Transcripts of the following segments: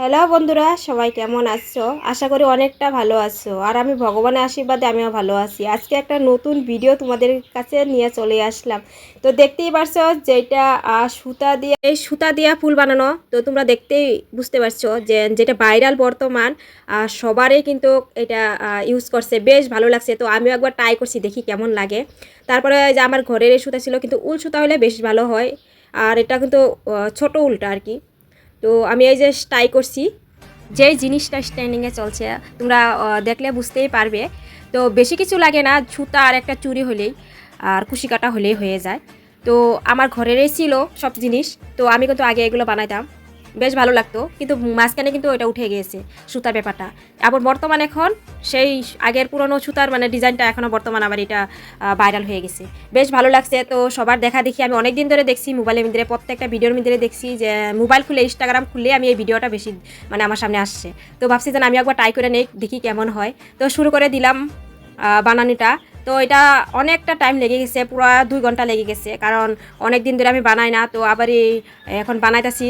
Hello বন্ধুরা, সবাই কেমন আছো? আশা করি অনেকটা ভালো আছো। আর আমি ভগবানের আশীর্বাদে আমিও ভালো আছি। আজকে একটা নতুন ভিডিও তোমাদের কাছে নিয়ে চলে আসলাম। তো দেখতেই পারছো যে এটা সুতা দিয়ে সুতা দিয়ে ফুল বানানো। তো তোমরা দেখতেই বুঝতে পারছো যে যেটা ভাইরাল বর্তমান সবারই কিন্তু এটা ইউজ করছে, বেশ ভালো লাগছে। তো আমিও একবার ট্রাই করছি, দেখি কেমন লাগে। তারপরে যে আমার ঘরের এই সুতা ছিল, কিন্তু উল সুতা হলে বেশ ভালো হয়। আর এটা কিন্তু ছোট উলটা আর কি। তো আমি এই যে ট্রাই করছি, যেই জিনিসটা স্ট্যান্ডিংয়ে চলছে তোমরা দেখলে বুঝতেই পারবে। তো বেশি কিছু লাগে না, সুতা আর একটা চুড়ি হলেই আর কুশি কাটা হলেই হয়ে যায়। তো আমার ঘরেরই ছিল সব জিনিস। তো আমি কিন্তু আগে এগুলো বানাইতাম, বেশ ভালো লাগতো, কিন্তু মাঝখানে কিন্তু ওটা উঠে গিয়েছে সুতার ব্যাপারটা। আবার বর্তমান এখন সেই আগের পুরনো সুতার মানে ডিজাইনটা এখনও বর্তমান আবার এটা ভাইরাল হয়ে গেছে, বেশ ভালো লাগছে। তো সবার দেখা দেখি আমি অনেক দিন ধরে দেখছি মোবাইলের মধ্যে, প্রত্যেকটা ভিডিওর মধ্যে দেখছি যে মোবাইল খুলে ইনস্টাগ্রাম খুললে আমি এই ভিডিওটা বেশি মানে আমার সামনে আসছে। তো ভাবছি যে আমি একবার ট্রাই করে নেই, দেখি কেমন হয়। তো শুরু করে দিলাম বানানিটা। তো এটা অনেকটা টাইম লেগে গেছে, পুরো 2 ঘন্টা লেগে গেছে, কারণ অনেক দিন ধরে আমি বানাই না। তো আবার এই এখন বানাইতেছি,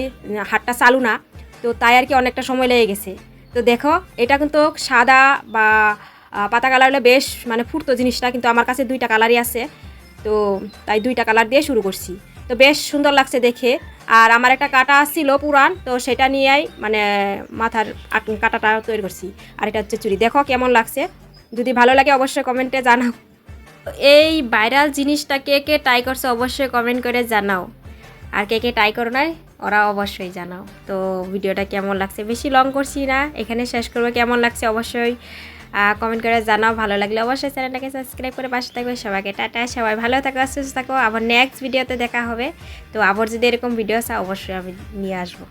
হাতটা চালু না, তো তাই আর কি অনেকটা সময় লেগে গেছে। তো দেখো এটা কিন্তু সাদা বা পাতা কালার হলে বেশ মানে ফুটতো জিনিসটা, কিন্তু আমার কাছে 2টা কালারই আছে। তো তাই 2টা কালার দিয়ে শুরু করছি। তো বেশ সুন্দর লাগছে দেখে। আর আমার একটা কাটা ছিল পুরান, তো সেটা নিয়েই মানে মাথার কাটাটা তৈরি করছি। আর এটা হচ্ছে চুড়ি, দেখো কেমন লাগছে। যদি ভালো লাগে অবশ্যই কমেন্টে জানাও। এই ভাইরাল জিনিসটা কে কে ট্রাই করছে অবশ্যই কমেন্ট করে জানাও। আর কে কে ট্রাই করো নাই ওরা অবশ্যই জানাও। তো ভিডিওটা কেমন লাগছে, বেশি লং করছি না, এখানে শেষ করবো। কেমন লাগছে অবশ্যই কমেন্ট করে জানাও। ভালো লাগলে অবশ্যই চ্যানেলটাকে সাবস্ক্রাইব করে পাশে থাকবে। সবাইকে টাটা, সবাই ভালো থাকো, সুস্থ থাকো। আবার নেক্সট ভিডিওতে দেখা হবে। তো আবার যদি এরকম ভিডিও চাও অবশ্যই আমি নিয়ে আসবো।